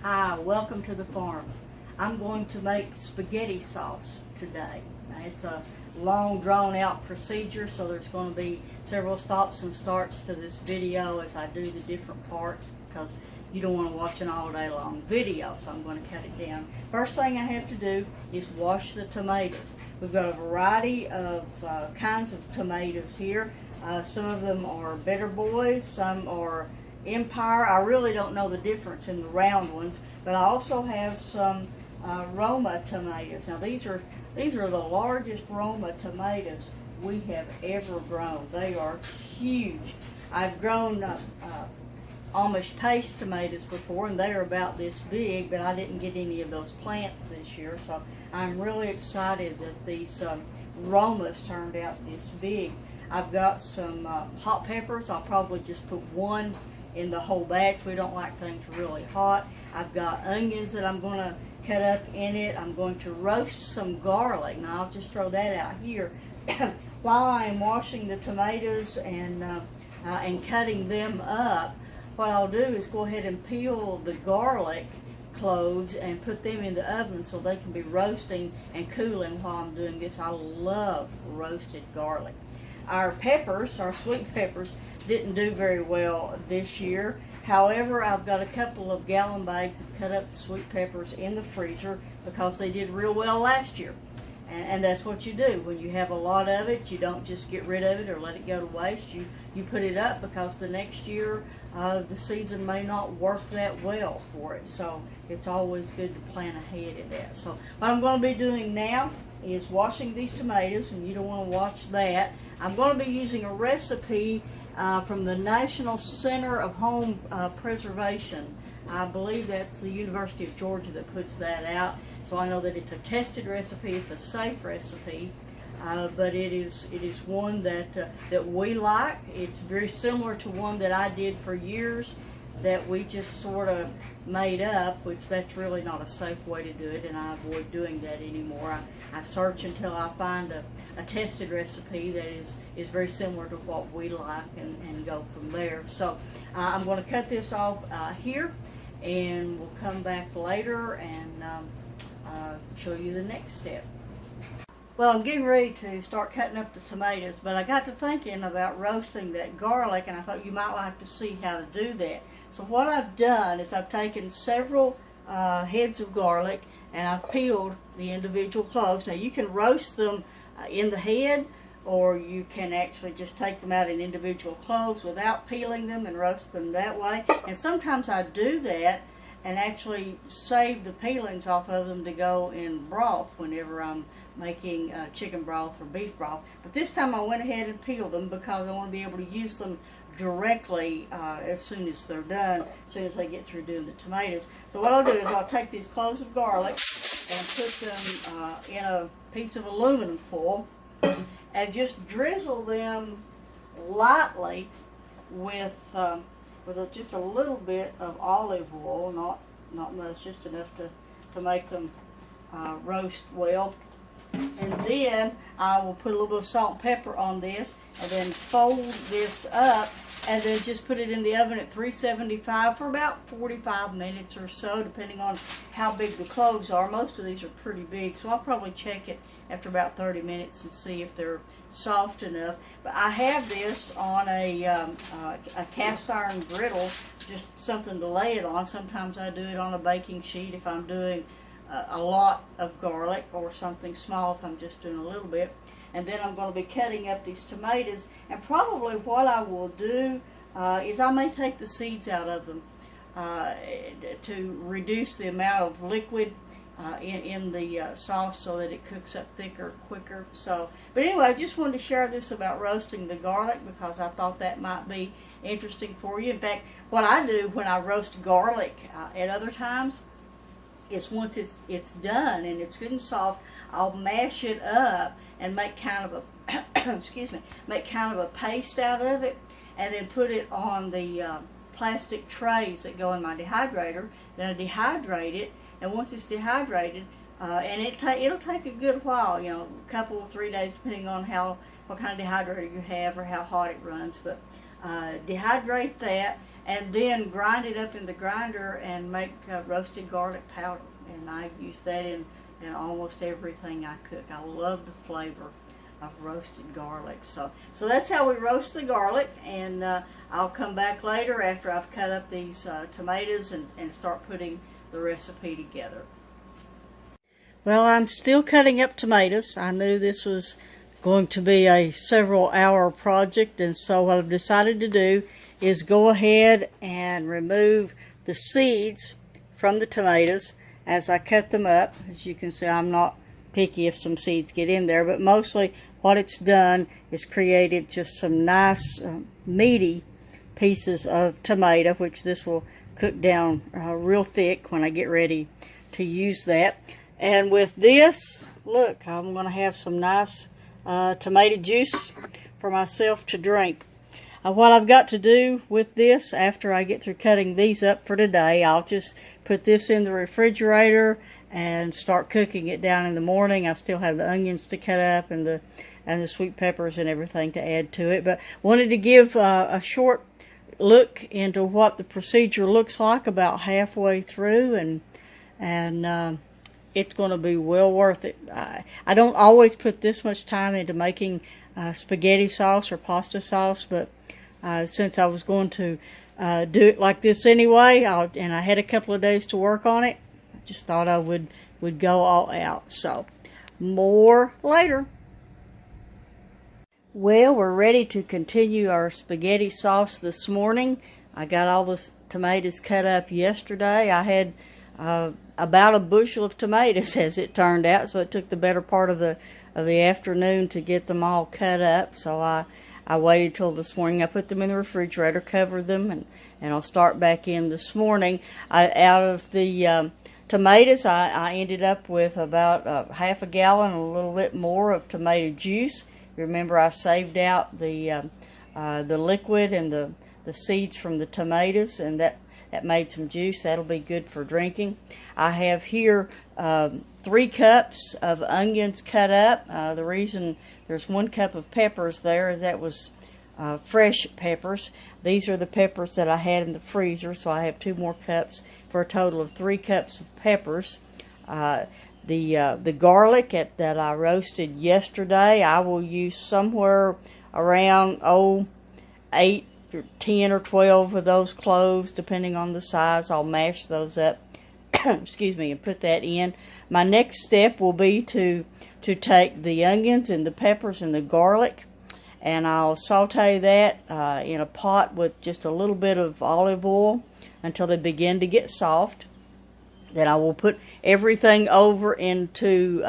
Hi, welcome to the farm. I'm going to make spaghetti sauce today. Now, it's a long drawn out procedure, so there's going to be several stops and starts to this video as I do the different parts because you don't want to watch an all day long video, so I'm going to cut it down. First thing I have to do is wash the tomatoes. We've got a variety of kinds of tomatoes here. Some of them are Better Boys, some are Empire. I really don't know the difference in the round ones, but I also have some Roma tomatoes. Now these are the largest Roma tomatoes we have ever grown. They are huge. I've grown Amish paste tomatoes before, and they are about this big, but I didn't get any of those plants this year, so I'm really excited that these Romas turned out this big. I've got some hot peppers. I'll probably just put one in the whole batch. We don't like things really hot. I've got onions that I'm going to cut up in it. I'm going to roast some garlic. Now I'll just throw that out here. While I'm washing the tomatoes and cutting them up, what I'll do is go ahead and peel the garlic cloves and put them in the oven so they can be roasting and cooling while I'm doing this. I love roasted garlic. Our peppers, our sweet peppers, didn't do very well this year. However, I've got a couple of gallon bags of cut up sweet peppers in the freezer because they did real well last year. And that's what you do. When you have a lot of it, you don't just get rid of it or let it go to waste. You put it up because the next year the season may not work that well for it. So it's always good to plan ahead of that. So what I'm going to be doing now is washing these tomatoes, and you don't want to watch that. I'm going to be using a recipe from the National Center of Home Preservation. I believe that's the University of Georgia that puts that out. So I know that it's a tested recipe, it's a safe recipe, but it is one that we like. It's very similar to one that I did for years that we just sort of made up, which that's really not a safe way to do it, and I avoid doing that anymore. I search until I find a tested recipe that is very similar to what we like and go from there. So I'm going to cut this off here, and we'll come back later and show you the next step. Well, I'm getting ready to start cutting up the tomatoes, but I got to thinking about roasting that garlic, and I thought you might like to see how to do that. So what I've done is I've taken several heads of garlic, and I've peeled the individual cloves. Now you can roast them in the head, or you can actually just take them out in individual cloves without peeling them and roast them that way. And sometimes I do that and actually save the peelings off of them to go in broth whenever I'm making chicken broth or beef broth. But this time I went ahead and peeled them because I want to be able to use them directly as soon as they're done, as soon as I get through doing the tomatoes. So what I'll do is I'll take these cloves of garlic and put them in a piece of aluminum foil and just drizzle them lightly with just a little bit of olive oil, not much, just enough to make them roast well. And then I will put a little bit of salt and pepper on this, and then fold this up, and then just put it in the oven at 375 for about 45 minutes or so, depending on how big the cloves are. Most of these are pretty big, so I'll probably check it after about 30 minutes and see if they're soft enough. But I have this on a cast iron griddle, just something to lay it on. Sometimes I do it on a baking sheet if I'm doing a lot of garlic, or something small if I'm just doing a little bit. And then I'm going to be cutting up these tomatoes, and probably what I will do is I may take the seeds out of them to reduce the amount of liquid in the sauce so that it cooks up thicker, quicker. So, but anyway, I just wanted to share this about roasting the garlic because I thought that might be interesting for you. In fact, what I do when I roast garlic at other times is once it's done and it's good and soft, I'll mash it up and make kind of a make kind of a paste out of it, and then put it on the plastic trays that go in my dehydrator. Then I dehydrate it, and once it's dehydrated, and it'll take a good while, you know, a couple or 3 days depending on what kind of dehydrator you have or how hot it runs. But dehydrate that, and then grind it up in the grinder and make roasted garlic powder. And I use that in almost everything I cook. I love the flavor of roasted garlic. So that's how we roast the garlic, and I'll come back later after I've cut up these tomatoes and start putting the recipe together. Well, I'm still cutting up tomatoes. I knew this was going to be a several-hour project, and so what I've decided to do is go ahead and remove the seeds from the tomatoes as I cut them up. As you can see, I'm not picky if some seeds get in there, but mostly what it's done is created just some nice meaty pieces of tomato, which this will cook down real thick when I get ready to use that. And with this, look, I'm going to have some nice tomato juice for myself to drink. What I've got to do with this after I get through cutting these up for today, I'll just put this in the refrigerator and start cooking it down in the morning. I still have the onions to cut up and the sweet peppers and everything to add to it, but wanted to give a short look into what the procedure looks like about halfway through, and it's going to be well worth it. I don't always put this much time into making spaghetti sauce or pasta sauce, but since I was going to do it like this anyway, and I had a couple of days to work on it, I just thought I would go all out. So more later. Well, we're ready to continue our spaghetti sauce this morning. I got all the tomatoes cut up yesterday. I had about a bushel of tomatoes as it turned out, so it took the better part of the afternoon to get them all cut up. So I waited till this morning. I put them in the refrigerator, covered them, and I'll start back in this morning. Out of the tomatoes, I ended up with about half a gallon, a little bit more of tomato juice. Remember, I saved out the liquid and the seeds from the tomatoes, and that made some juice. That'll be good for drinking. I have here 3 cups of onions cut up. The reason there's 1 cup of peppers there, that was fresh peppers. These are the peppers that I had in the freezer, so I have 2 more cups for a total of 3 cups of peppers. The garlic that I roasted yesterday, I will use somewhere around 8 or 10 or 12 of those cloves, depending on the size. I'll mash those up, excuse me, and put that in. My next step will be to take the onions and the peppers and the garlic, and I'll saute that in a pot with just a little bit of olive oil until they begin to get soft. Then I will put everything over into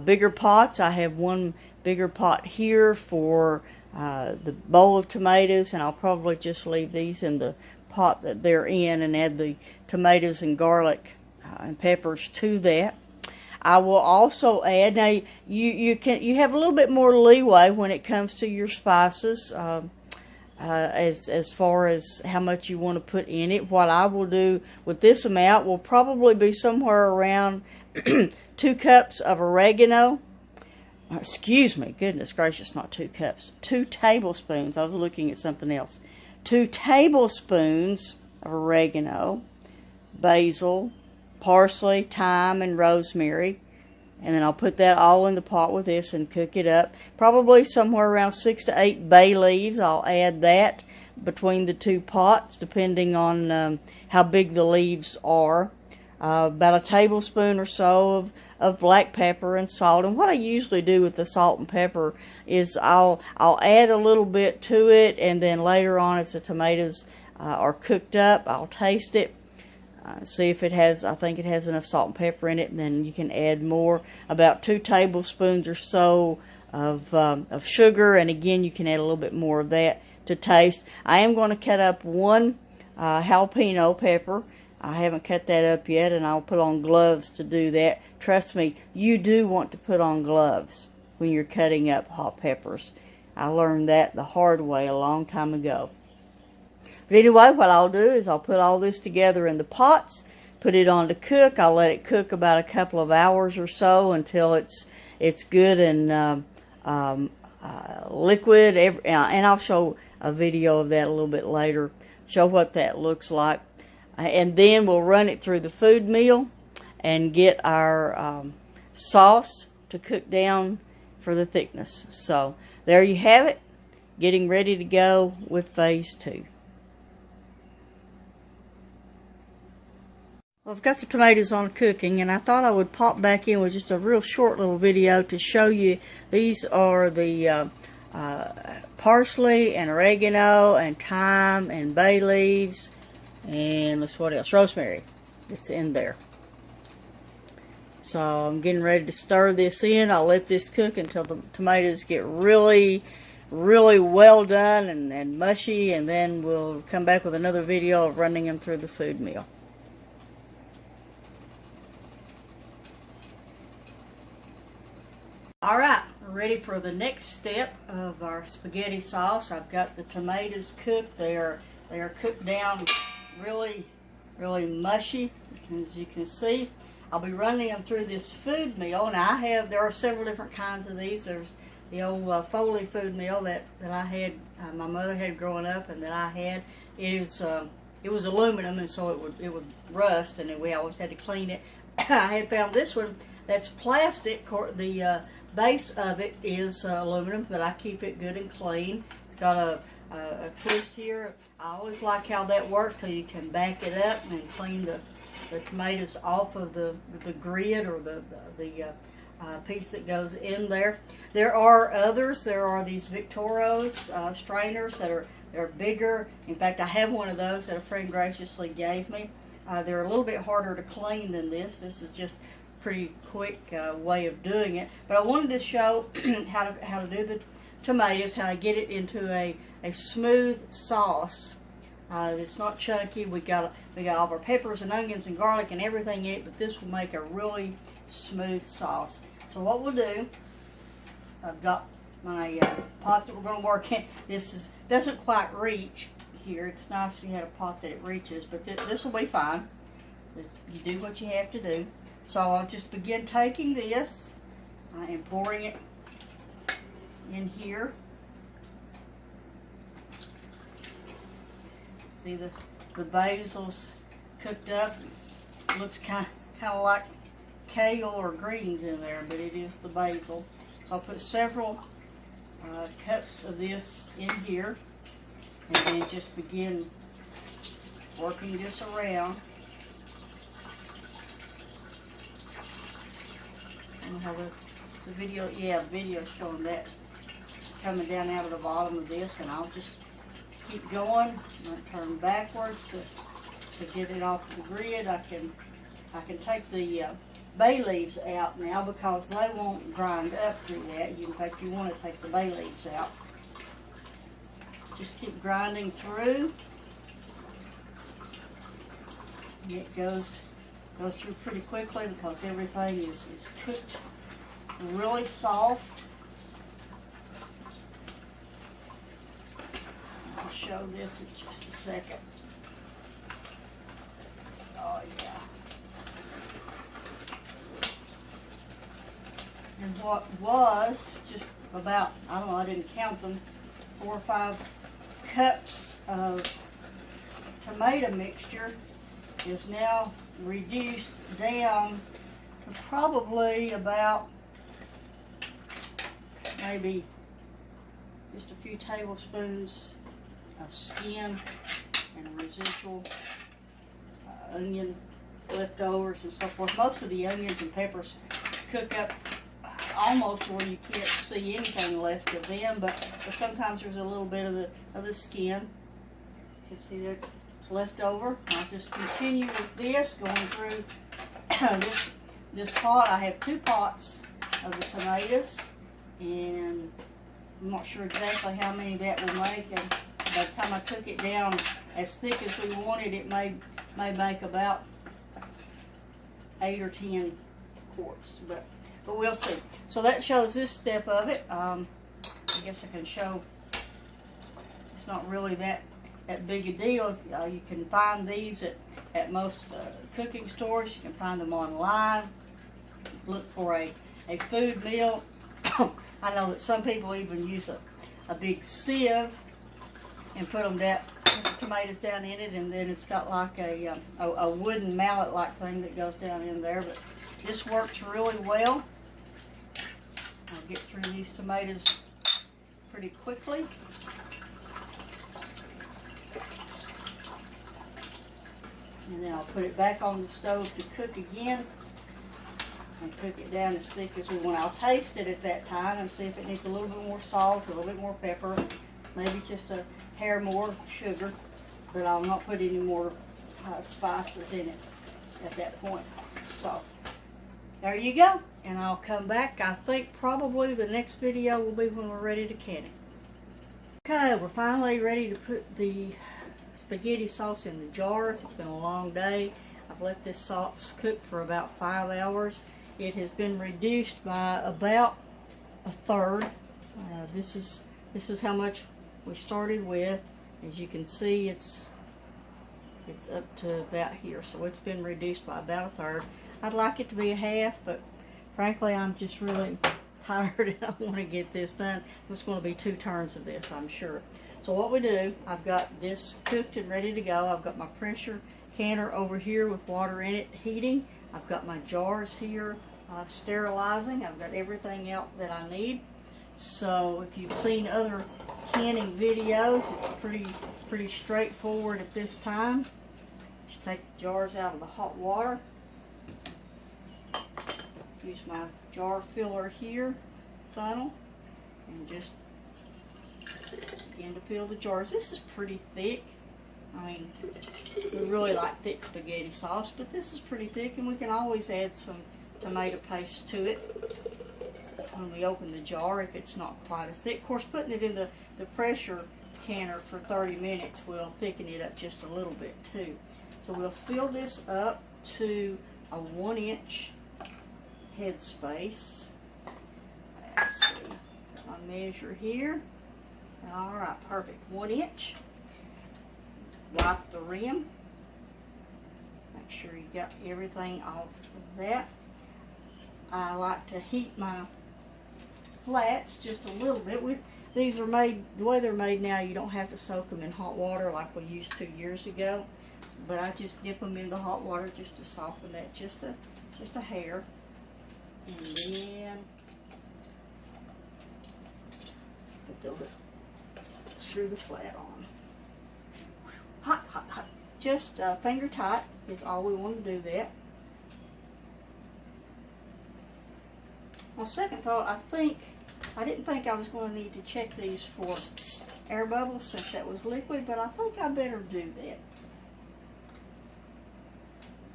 bigger pots. I have 1 bigger pot here for the bowl of tomatoes, and I'll probably just leave these in the pot that they're in and add the tomatoes and garlic and peppers to that. I will also add, now you have a little bit more leeway when it comes to your spices as far as how much you want to put in it. What I will do with this amount will probably be somewhere around 2 cups of oregano. Excuse me, goodness gracious, not 2 cups. 2 tablespoons. I was looking at something else. 2 tablespoons of oregano, basil, parsley, thyme, and rosemary. And then I'll put that all in the pot with this and cook it up. Probably somewhere around 6 to 8 bay leaves. I'll add that between the 2 pots, depending on how big the leaves are. About a tablespoon or so of black pepper and salt. And what I usually do with the salt and pepper is I'll add a little bit to it, and then later on, as the tomatoes are cooked up, I'll taste it, see if it has, I think it has enough salt and pepper in it, and then you can add more, about 2 tablespoons or so of sugar, and again you can add a little bit more of that to taste. I am going to cut up 1 jalapeno pepper. I haven't cut that up yet, and I'll put on gloves to do that. Trust me, you do want to put on gloves when you're cutting up hot peppers. I learned that the hard way a long time ago. But anyway, what I'll do is I'll put all this together in the pots, put it on to cook. I'll let it cook about a couple of hours or so until it's good and liquid. And I'll show a video of that a little bit later. show what that looks like. And then we'll run it through the food mill and get our sauce to cook down for the thickness. So there you have it, getting ready to go with phase 2. Well, I've got the tomatoes on cooking, and I thought I would pop back in with just a real short little video to show you. These are the parsley and oregano and thyme and bay leaves and let's what else, rosemary. It's in there. So I'm getting ready to stir this in. I'll let this cook until the tomatoes get really well done and mushy, and then we'll come back with another video of running them through the food mill. Alright, we're ready for the next step of our spaghetti sauce. I've got the tomatoes cooked. They are cooked down really mushy, as you can see. I'll be running them through this food mill. Now there are several different kinds of these. There's the old Foley food mill that I had, my mother had growing up, and that I had. It was aluminum, and so it would rust, and we always had to clean it. I had found this one that's plastic. The base of it is aluminum, but I keep it good and clean. It's got a twist here. I always like how that works, because you can back it up and clean the tomatoes off of the grid, or the piece that goes in there. There are others. There are these Victorios strainers that are bigger. In fact, I have one of those that a friend graciously gave me. They're a little bit harder to clean than this. This is just a pretty quick way of doing it. But I wanted to show how to do the tomatoes, how I get it into a smooth sauce. It's not chunky. We got all of our peppers and onions and garlic and everything in it, but this will make a really smooth sauce. So what we'll do is, I've got my pot that we're going to work in. This doesn't quite reach here. It's nice if you had a pot that it reaches, but this will be fine. You do what you have to do. So I'll just begin taking this and pouring it in here. See the basil's cooked up. It looks kind of like kale or greens in there, but it is the basil. I'll put several cups of this in here, and then just begin working this around. I don't know how the video, yeah, the video's showing that coming down out of the bottom of this, and I'll just keep going. I'm going to turn backwards to get it off the grid. I can take the bay leaves out now, because they won't grind up through that. In fact, you want to take the bay leaves out. Just keep grinding through. And it goes through pretty quickly, because everything is cooked really soft. I'll show this in just a second. Oh yeah. And what was just about, I don't know, I didn't count them, 4 or 5 cups of tomato mixture is now reduced down to probably about maybe just a few tablespoons of skin and residual onion leftovers and so forth. Most of the onions and peppers cook up almost where you can't see anything left of them, but sometimes there's a little bit of the skin. You can see that it's left over. I'll just continue with this, going through this pot. I have 2 pots of the tomatoes, and I'm not sure exactly how many that will make, and by the time I cook it down as thick as we wanted, it may make about 8 or 10 quarts, but we'll see. So that shows this step of it. I guess I can show it's not really that big a deal. You can find these at most cooking stores. You can find them online. Look for a food mill. I know that some people even use a big sieve and put them tomatoes down in it, and then it's got like a wooden mallet-like thing that goes down in there. But this works really well. I'll get through these tomatoes pretty quickly. And then I'll put it back on the stove to cook again and cook it down as thick as we want. I'll taste it at that time and see if it needs a little bit more salt, a little bit more pepper, maybe just a hair more sugar, but I'll not put any more spices in it at that point. So there you go, and I'll come back. I think probably the next video will be when we're ready to can it. Okay, we're finally ready to put the spaghetti sauce in the jars. It's been a long day. I've let this sauce cook for about 5 hours. It has been reduced by about a third. This is how much we started with. As you can see, it's up to about here, so it's been reduced by about a third. I'd like it to be a half, but frankly I'm just really tired and I want to get this done. There's going to be 2 turns of this, I'm sure. So what we do, I've got this cooked and ready to go. I've got my pressure canner over here with water in it heating. I've got my jars here sterilizing. I've got everything out that I need. So if you've seen other canning videos, it's pretty straightforward at this time. Just take the jars out of the hot water. Use my jar filler here, funnel, and just begin to fill the jars. This is pretty thick. I mean, we really like thick spaghetti sauce, but this is pretty thick, and we can always add some tomato paste to it when we open the jar if it's not quite as thick. Of course, putting it in the pressure canner for 30 minutes will thicken it up just a little bit too. So we'll fill this up to a 1-inch head space. Let's see, got my measure here. Alright, perfect. 1 inch. Wipe the rim. Make sure you got everything off of that. I like to heat my flats just a little bit. These are made, the way they're made now, you don't have to soak them in hot water like we used to years ago. But I just dip them in the hot water just to soften that just a hair. And then screw the flat on. Hot, hot, hot. Just finger tight is all we want to do that. My second thought, I didn't think I was going to need to check these for air bubbles since that was liquid, but I think I better do that.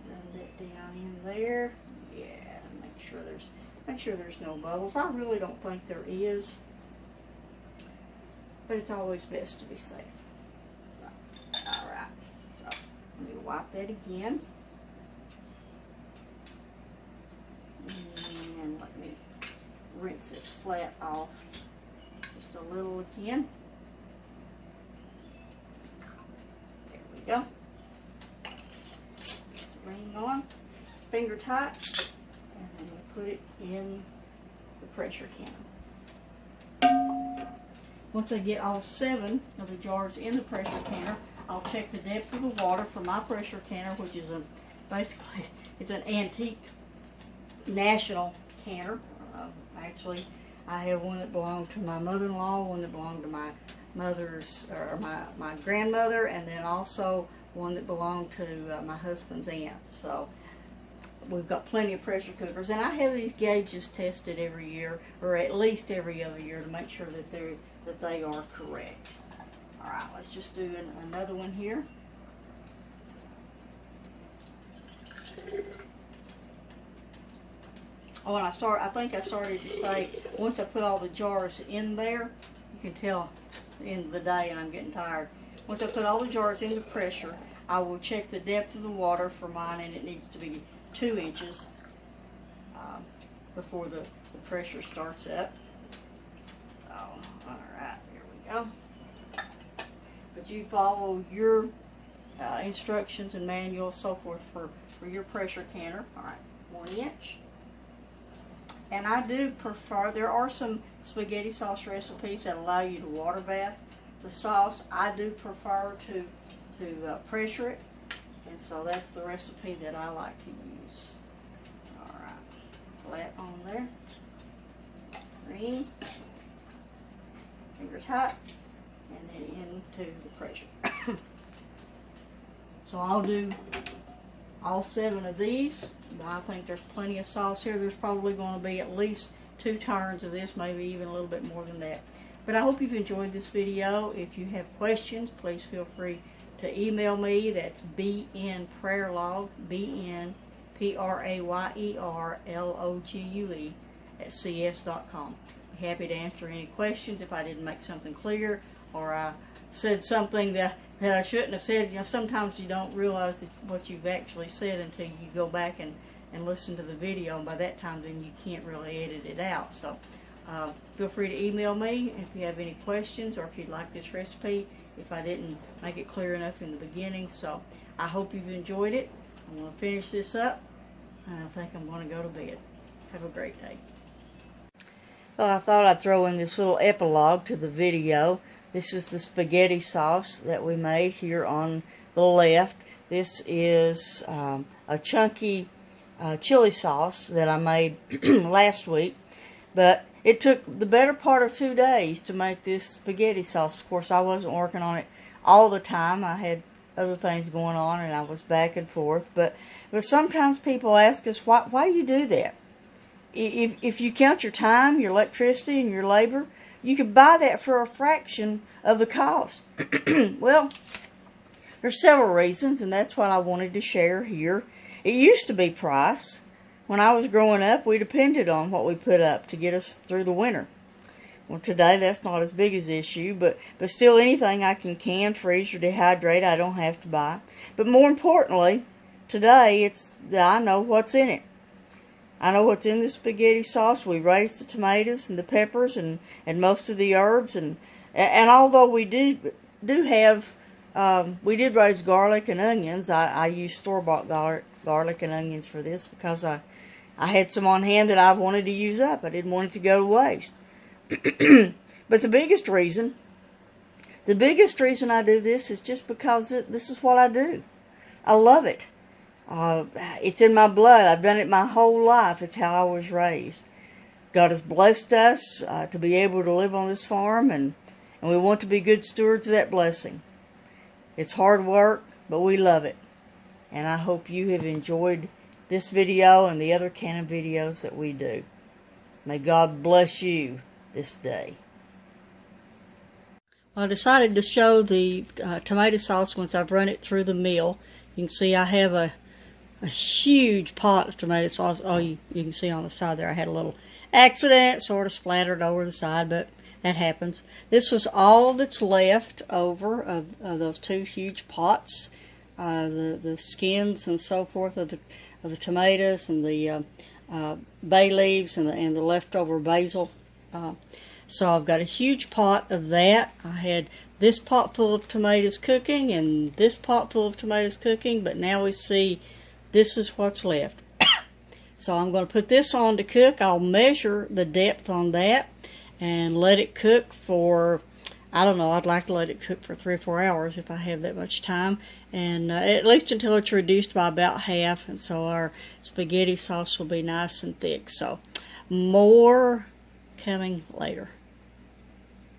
Rub that down in there. Yeah, make sure there's no bubbles. I really don't think there is, but it's always best to be safe. So, all right. So let me wipe that again, and let me rinse this flat off just a little again. There we go. Put the ring on, finger tight, and then we put it in the pressure canner. Once I get all 7 of the jars in the pressure canner, I'll check the depth of the water for my pressure canner, which is basically it's an antique national canner. Actually, I have one that belonged to my mother-in-law, one that belonged to my my grandmother, and then also one that belonged to my husband's aunt. So we've got plenty of pressure cookers, and I have these gauges tested every year, or at least every other year, to make sure that they are correct. All right, let's just do another one here. Oh, and I think I started to say, once I put all the jars in there, you can tell it's the end of the day and I'm getting tired. Once I put all the jars in the pressure, I will check the depth of the water for mine, and it needs to be 2 inches before the pressure starts up. Oh, all right, there we go. But you follow your instructions and manuals, so forth, for your pressure canner. All right, 1 inch. And I do prefer, there are some spaghetti sauce recipes that allow you to water bath the sauce. I do prefer to to pressure it. And so that's the recipe that I like to use. Alright, flat on there. Green. Finger tight. And then into the pressure. So I'll do all 7 of these. I think there's plenty of sauce here. There's probably going to be at least 2 turns of this, maybe even a little bit more than that. But I hope you've enjoyed this video. If you have questions, please feel free to email me. That's bnprayerlogue, bnprayerlogue @cs.com. Happy to answer any questions if I didn't make something clear or I said something that I shouldn't have said. You know, sometimes you don't realize what you've actually said until you go back and listen to the video, and by that time then you can't really edit it out. So feel free to email me if you have any questions or if you'd like this recipe if I didn't make it clear enough in the beginning. So I hope you've enjoyed it. I'm going to finish this up and I think I'm going to go to bed. Have a great day. Well, I thought I'd throw in this little epilogue to the video. This is the spaghetti sauce that we made here on the left. This is a chunky chili sauce that I made last week, but it took the better part of 2 days to make this spaghetti sauce. Of course, I wasn't working on it all the time. I had other things going on and I was back and forth, but sometimes people ask us, why do you do that? If you count your time, your electricity, and your labor, you could buy that for a fraction of the cost. Well, there's several reasons, and that's what I wanted to share here. It used to be price. When I was growing up, we depended on what we put up to get us through the winter. Well, today that's not as big an issue, but still anything I can freeze, or dehydrate, I don't have to buy. But more importantly, today I know what's in it. I know what's in the spaghetti sauce. We raised the tomatoes and the peppers and most of the herbs, and although we did raise garlic and onions, I used store-bought garlic and onions for this because I had some on hand that I wanted to use up. I didn't want it to go to waste. But the biggest reason I do this is just because this is what I do. I love it. It's in my blood. I've done it my whole life. It's how I was raised. God has blessed us to be able to live on this farm, and we want to be good stewards of that blessing. It's hard work, but we love it. And I hope you have enjoyed this video and the other Cannon videos that we do. May God bless you this day. I decided to show the tomato sauce once I've run it through the mill. You can see I have a huge pot of tomato sauce. Oh, you can see on the side there I had a little accident, sort of splattered over the side, but that happens. This was all that's left over of those 2 huge pots, the skins and so forth of the tomatoes and the bay leaves and the leftover basil. So I've got a huge pot of that. I had this pot full of tomatoes cooking and this pot full of tomatoes cooking, but now we see this is what's left. So I'm going to put this on to cook. I'll measure the depth on that and let it cook for, I don't know, I'd like to let it cook for 3 or 4 hours if I have that much time, and at least until it's reduced by about half, and so our spaghetti sauce will be nice and thick. So more coming later.